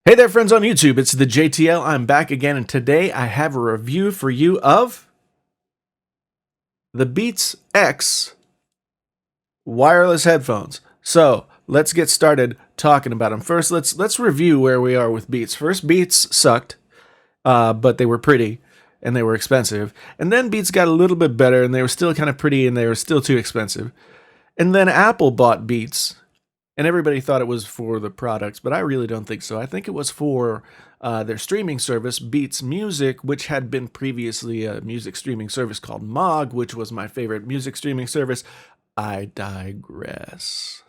Hey there, friends on YouTube. It's the JTL. I'm back again, and today I have a review for you of the BeatsX wireless headphones. So let's get started talking about them. First, let's review where we are with Beats. First, Beats sucked, but they were pretty and they were expensive. And then Beats got a little bit better, and they were still kind of pretty, and they were still too expensive. And then Apple bought Beats. And everybody thought it was for the products, but I really don't think so. I think it was for their streaming service, Beats Music, which had been previously a music streaming service called Mog, which was my favorite music streaming service. I digress.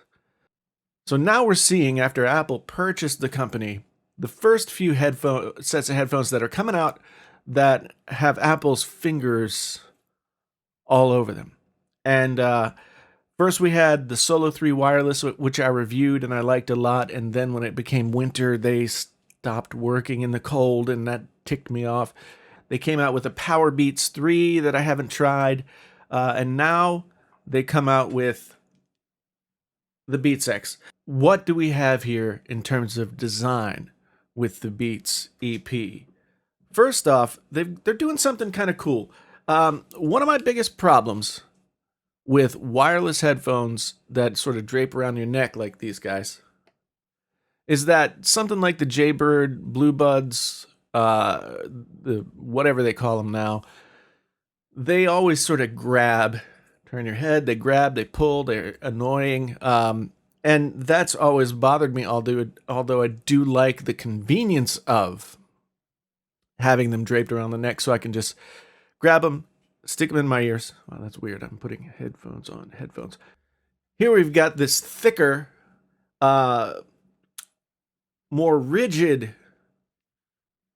So now we're seeing, after Apple purchased the company, the first few sets of headphones that are coming out that have Apple's fingers all over them. And first, we had the Solo 3 wireless, which I reviewed and I liked a lot. And then when it became winter, they stopped working in the cold, and that ticked me off. They came out with a Power Beats 3 that I haven't tried. And now they come out with the BeatsX. What do we have here in terms of design with the Beats EP? First off, they're doing something kind of cool. One of my biggest problems with wireless headphones that sort of drape around your neck like these guys is that something like the Jaybird, Blue Buds, the whatever they call them now, they always sort of grab, turn your head, they grab, they pull, they're annoying. And that's always bothered me, although I do like the convenience of having them draped around the neck so I can just grab them, stick them in my ears. Wow, that's weird. I'm putting headphones on headphones. Here we've got this thicker, more rigid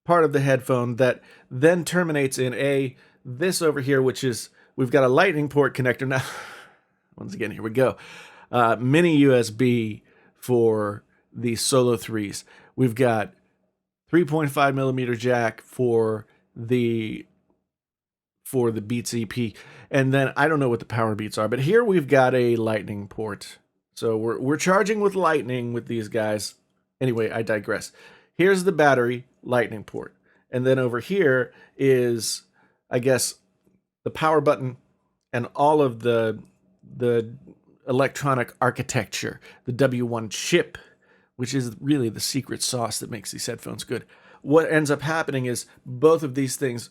part of the headphone that then terminates in this over here, which is, we've got a lightning port connector now. Once again, here we go. Mini USB for the Solo 3s. We've got 3.5 millimeter jack for the Beats EP. And then I don't know what the Power Beats are, but here we've got a lightning port. So we're charging with lightning with these guys. Anyway, I digress. Here's the battery lightning port. And then over here is, I guess, the power button and all of the electronic architecture, the W1 chip, which is really the secret sauce that makes these headphones good. What ends up happening is both of these things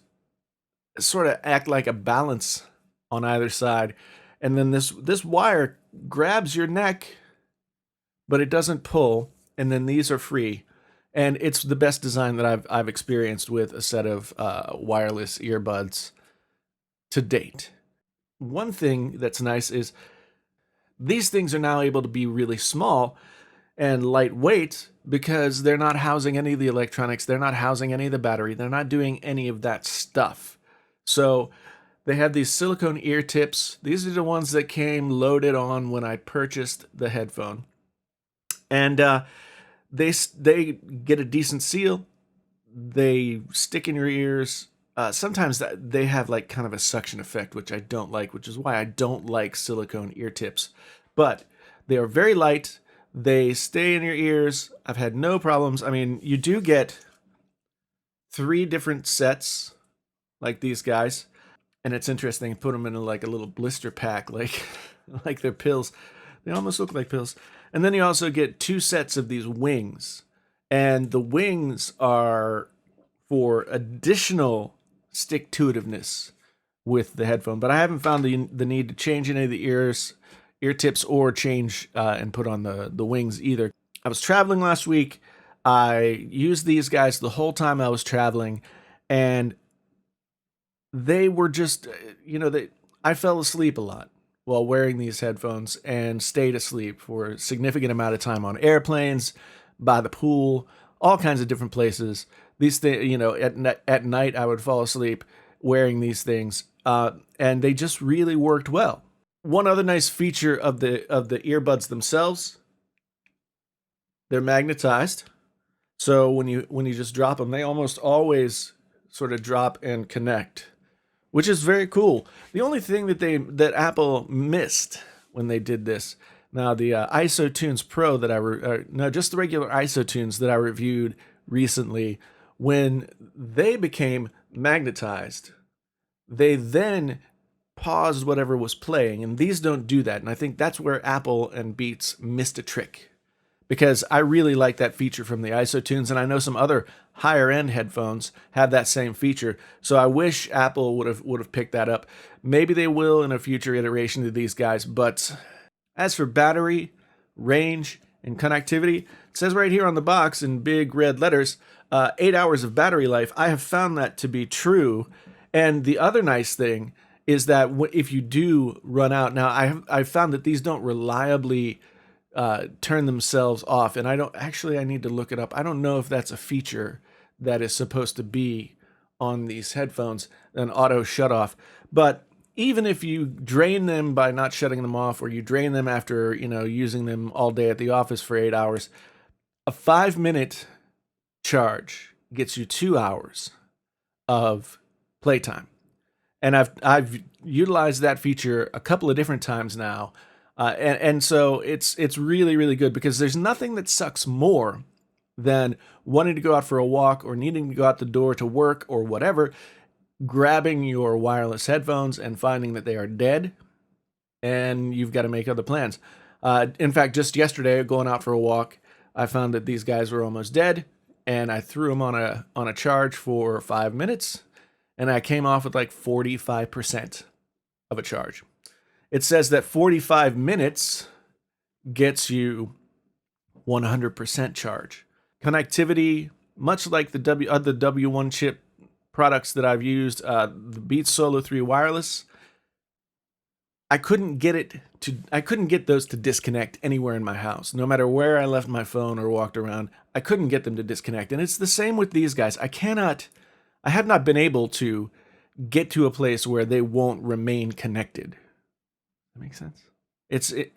sort of act like a balance on either side, and then this wire grabs your neck, but it doesn't pull, and then these are free, and it's the best design that I've experienced with a set of wireless earbuds to date. One thing that's nice is these things are now able to be really small and lightweight because they're not housing any of the electronics, they're not housing any of the battery, they're not doing any of that stuff. So they have these silicone ear tips. These are the ones that came loaded on when I purchased the headphone. And they get a decent seal. They stick in your ears. Sometimes they have like kind of a suction effect, which I don't like, which is why I don't like silicone ear tips. But they are very light. They stay in your ears. I've had no problems. I mean, you do get 3 different sets like these guys, and it's interesting. Put them in like a little blister pack, like like they're pills. They almost look like pills. And then you also get 2 sets of these wings, and the wings are for additional stick-to-itiveness with the headphone. But I haven't found the need to change any of the ear tips or change and put on the wings either. I was traveling last week. I used these guys the whole time I was traveling, and they were just, I fell asleep a lot while wearing these headphones and stayed asleep for a significant amount of time on airplanes, by the pool, all kinds of different places. These things, at night I would fall asleep wearing these things, and they just really worked well. One other nice feature of the earbuds themselves, they're magnetized. So when you just drop them, they almost always sort of drop and connect, which is very cool. The only thing that Apple missed when they did this, now the ISO Tunes Pro that just the regular ISO Tunes that I reviewed recently when they became magnetized. They then paused whatever was playing, and these don't do that. And I think that's where Apple and Beats missed a trick, because I really like that feature from the IsoTunes, and I know some other higher end headphones have that same feature. So I wish Apple would have picked that up. Maybe they will in a future iteration of these guys. But as for battery, range, and connectivity, it says right here on the box in big red letters, 8 hours of battery life. I have found that to be true. And the other nice thing is that if you do run out, now I've found that these don't reliably turn themselves off. And I need to look it up. I don't know if that's a feature that is supposed to be on these headphones, an auto shut off. But even if you drain them by not shutting them off, or you drain them after, using them all day at the office for 8 hours, a 5-minute charge gets you 2 hours of playtime. And I've utilized that feature a couple of different times now. And so it's really, really good, because there's nothing that sucks more than wanting to go out for a walk or needing to go out the door to work or whatever, grabbing your wireless headphones and finding that they are dead, and you've got to make other plans. In fact, just yesterday, going out for a walk, I found that these guys were almost dead, and I threw them on a charge for 5 minutes, and I came off with like 45% of a charge. It says that 45 minutes gets you 100% charge. Connectivity, much like the W1 chip products that I've used, the Beats Solo 3 wireless, I couldn't get those to disconnect anywhere in my house. No matter where I left my phone or walked around, I couldn't get them to disconnect. And it's the same with these guys. I have not been able to get to a place where they won't remain connected. That makes sense?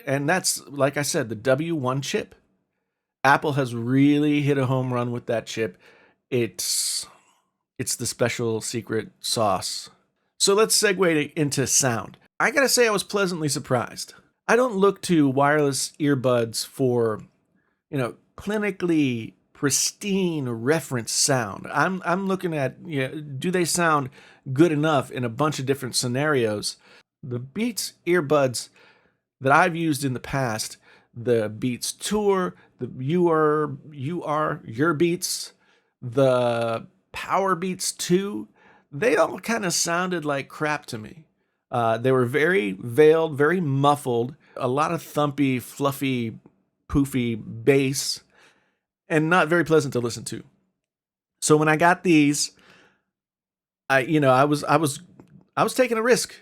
And that's, like I said, the W1 chip. Apple has really hit a home run with that chip. It's the special secret sauce. So let's segue into sound. I gotta say, I was pleasantly surprised. I don't look to wireless earbuds for, clinically pristine reference sound. I'm looking at, do they sound good enough in a bunch of different scenarios? The Beats earbuds that I've used in the past, the Beats Tour, the Your Beats, the Power Beats 2, they all kind of sounded like crap to me. They were very veiled, very muffled, a lot of thumpy, fluffy, poofy bass, and not very pleasant to listen to. So when I got these, I was taking a risk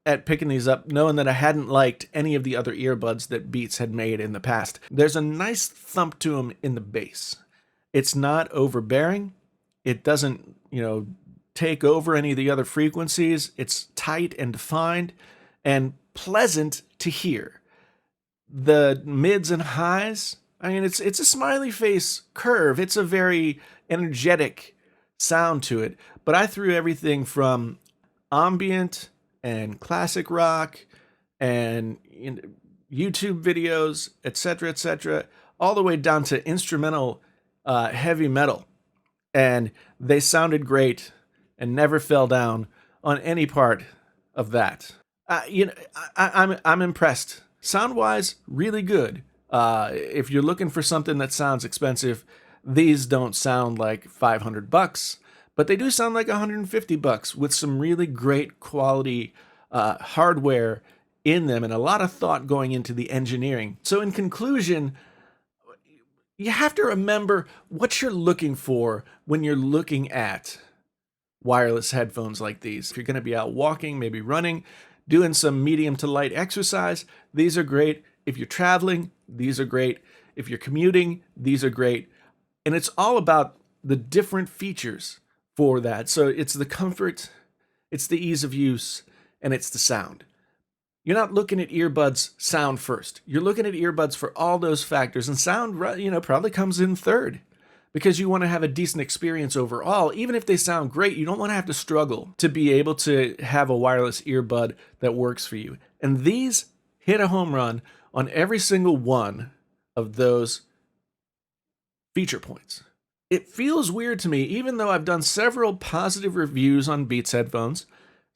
at picking these up, knowing that I hadn't liked any of the other earbuds that Beats had made in the past. There's a nice thump to them in the bass. It's not overbearing. It doesn't, take over any of the other frequencies. It's tight and defined and pleasant to hear. The mids and highs, it's a smiley face curve. It's a very energetic sound to it. But I threw everything from ambient and classic rock and YouTube videos, etc., all the way down to instrumental heavy metal. And they sounded great and never fell down on any part of that. I'm impressed. Sound-wise, really good. If you're looking for something that sounds expensive, these don't sound like $500, but they do sound like $150 with some really great quality hardware in them and a lot of thought going into the engineering. So in conclusion, you have to remember what you're looking for when you're looking at wireless headphones like these. If you're going to be out walking, maybe running, doing some medium to light exercise, these are great. If you're traveling, these are great. If you're commuting, these are great. And it's all about the different features for that. So it's the comfort, it's the ease of use, and it's the sound. You're not looking at earbuds sound first. You're looking at earbuds for all those factors, and sound, probably comes in third, because you want to have a decent experience overall. Even if they sound great, you don't want to have to struggle to be able to have a wireless earbud that works for you. And these hit a home run on every single one of those feature points. It feels weird to me, even though I've done several positive reviews on Beats headphones,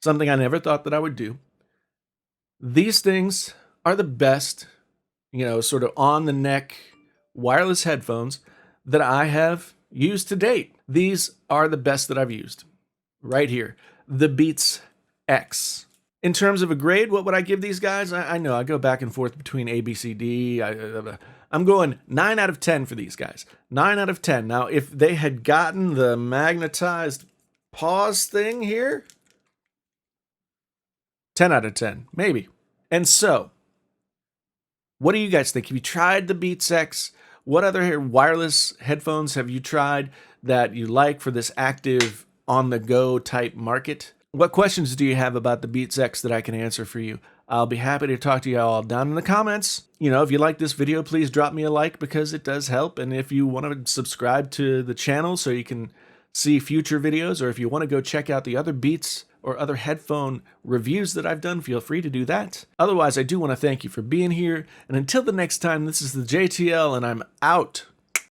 something I never thought that I would do. These things are the best, sort of on the neck wireless headphones that I have used to date. These are the best that I've used. Right here, the BeatsX. In terms of a grade, what would I give these guys? I know I go back and forth between A, B, C, D. I'm going 9 out of 10 for these guys. 9 out of 10. Now, if they had gotten the magnetized pause thing here, 10 out of 10, maybe. And so, what do you guys think? Have you tried the BeatsX? What other wireless headphones have you tried that you like for this active on-the-go type market? What questions do you have about the BeatsX that I can answer for you? I'll be happy to talk to you all down in the comments. If you like this video, please drop me a like because it does help. And if you want to subscribe to the channel so you can see future videos, or if you want to go check out the other Beats or other headphone reviews that I've done, feel free to do that. Otherwise, I do want to thank you for being here. And until the next time, this is the JTL, and I'm out.